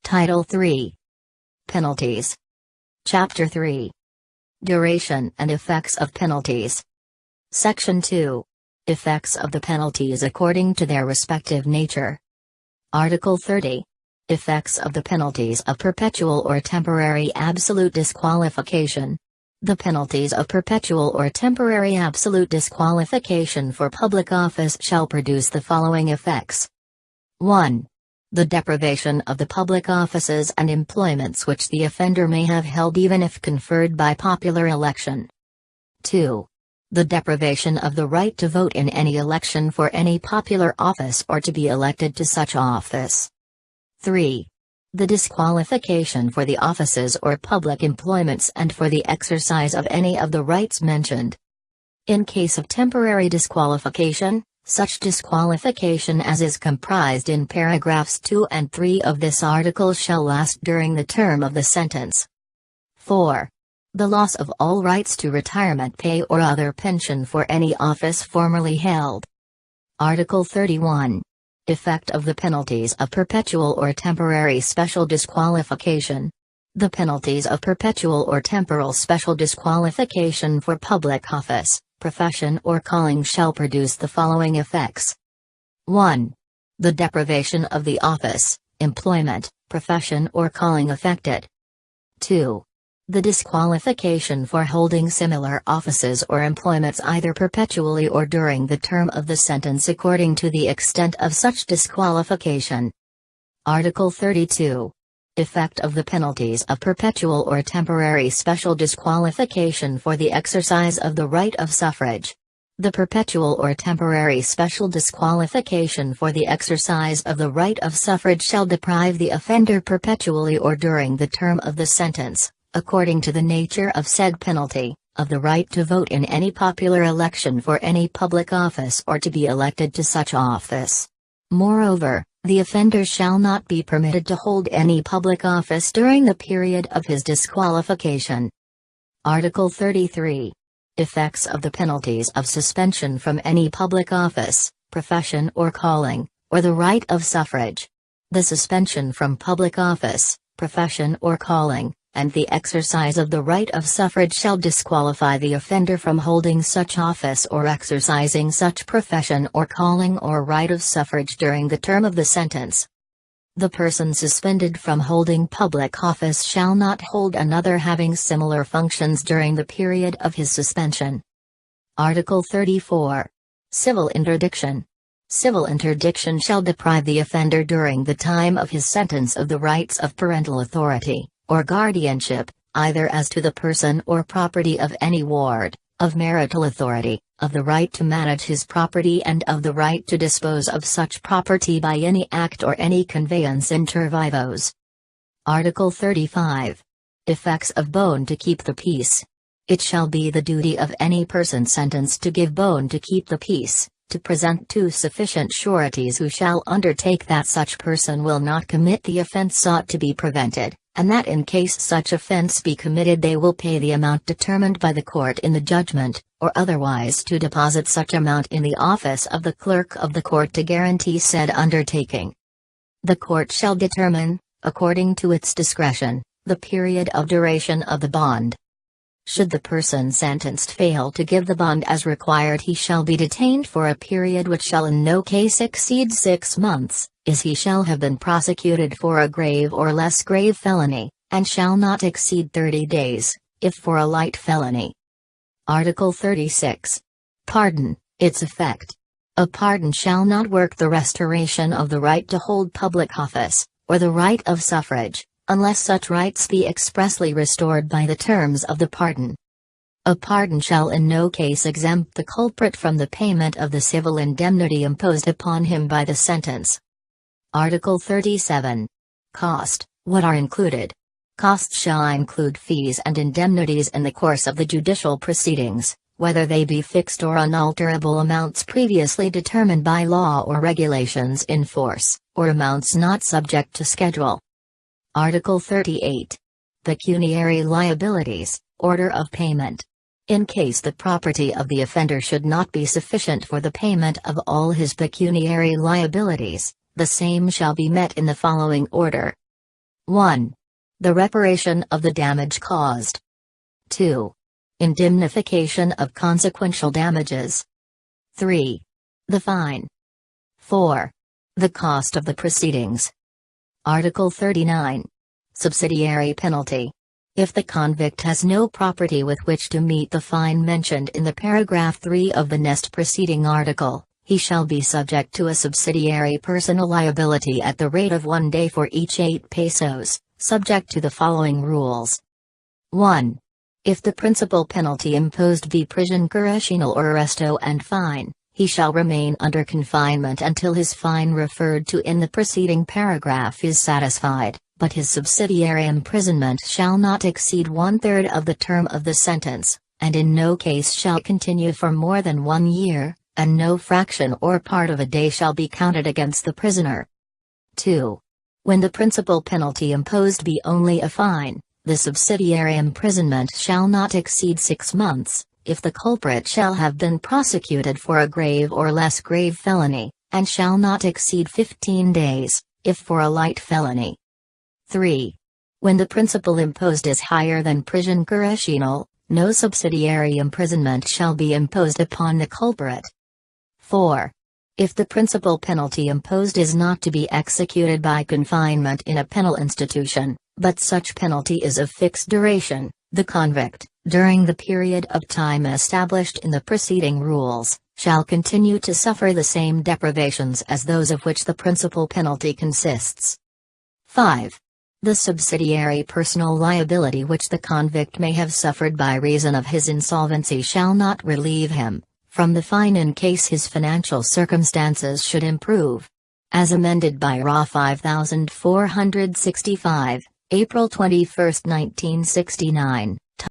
Title 3. Penalties. Chapter 3. Duration and effects of penalties. Section 2. Effects of the penalties according to their respective nature. Article 30. Effects of the penalties of perpetual or temporary absolute disqualification. The penalties of perpetual or temporary absolute disqualification for public office shall produce the following effects. 1. The deprivation of the public offices and employments which the offender may have held even if conferred by popular election. 2. The deprivation of the right to vote in any election for any popular office or to be elected to such office. 3. The disqualification for the offices or public employments and for the exercise of any of the rights mentioned. In case of temporary disqualification, such disqualification as is comprised in paragraphs 2 and 3 of this article shall last during the term of the sentence. 4. The loss of all rights to retirement pay or other pension for any office formerly held. Article 31. Effect of the penalties of perpetual or temporary special disqualification. The penalties of perpetual or temporal special disqualification for public office, profession or calling shall produce the following effects. 1. The deprivation of the office, employment, profession or calling affected. 2. The disqualification for holding similar offices or employments either perpetually or during the term of the sentence according to the extent of such disqualification. Article 32. Effect of the penalties of perpetual or temporary special disqualification for the exercise of the right of suffrage. The perpetual or temporary special disqualification for the exercise of the right of suffrage shall deprive the offender perpetually or during the term of the sentence, according to the nature of said penalty, of the right to vote in any popular election for any public office or to be elected to such office. Moreover, the offender shall not be permitted to hold any public office during the period of his disqualification. Article 33. Effects of the penalties of suspension from any public office, profession or calling, or the right of suffrage. The suspension from public office, profession or calling, and the exercise of the right of suffrage shall disqualify the offender from holding such office or exercising such profession or calling or right of suffrage during the term of the sentence. The person suspended from holding public office shall not hold another having similar functions during the period of his suspension. Article 34. Civil interdiction. Civil interdiction shall deprive the offender during the time of his sentence of the rights of parental authority, or guardianship, either as to the person or property of any ward, of marital authority, of the right to manage his property and of the right to dispose of such property by any act or any conveyance inter vivos. Article 35. Effects of bond to keep the peace. It shall be the duty of any person sentenced to give bond to keep the peace, to present two sufficient sureties who shall undertake that such person will not commit the offence sought to be prevented, and that in case such offence be committed they will pay the amount determined by the court in the judgment, or otherwise to deposit such amount in the office of the clerk of the court to guarantee said undertaking. The court shall determine, according to its discretion, the period of duration of the bond. Should the person sentenced fail to give the bond as required, he shall be detained for a period which shall in no case exceed 6 months, as he shall have been prosecuted for a grave or less grave felony, and shall not exceed 30 days, if for a light felony. Article 36. Pardon, its effect. A pardon shall not work the restoration of the right to hold public office, or the right of suffrage, unless such rights be expressly restored by the terms of the pardon. A pardon shall in no case exempt the culprit from the payment of the civil indemnity imposed upon him by the sentence. Article 37. Cost. What are included? Costs shall include fees and indemnities in the course of the judicial proceedings, whether they be fixed or unalterable amounts previously determined by law or regulations in force, or amounts not subject to schedule. Article 38. Pecuniary liabilities, order of payment. In case the property of the offender should not be sufficient for the payment of all his pecuniary liabilities, the same shall be met in the following order. 1. The reparation of the damage caused. 2. Indemnification of consequential damages. 3. The fine. 4. The cost of the proceedings. Article 39. Subsidiary penalty. If the convict has no property with which to meet the fine mentioned in the paragraph 3 of the next preceding article, he shall be subject to a subsidiary personal liability at the rate of 1 day for each 8 pesos, subject to the following rules. 1. If the principal penalty imposed be prisión correccional or arresto and fine, he shall remain under confinement until his fine referred to in the preceding paragraph is satisfied, but his subsidiary imprisonment shall not exceed 1/3 of the term of the sentence, and in no case shall continue for more than 1 year, and no fraction or part of a day shall be counted against the prisoner. 2. When the principal penalty imposed be only a fine, the subsidiary imprisonment shall not exceed 6 months, if the culprit shall have been prosecuted for a grave or less grave felony, and shall not exceed 15 days, if for a light felony. 3. When the principal imposed is higher than prisión correccional, no subsidiary imprisonment shall be imposed upon the culprit. 4. If the principal penalty imposed is not to be executed by confinement in a penal institution, but such penalty is of fixed duration, the convict, during the period of time established in the preceding rules, shall continue to suffer the same deprivations as those of which the principal penalty consists. 5. The subsidiary personal liability which the convict may have suffered by reason of his insolvency shall not relieve him from the fine in case his financial circumstances should improve. As amended by RA 5465, April 21, 1969.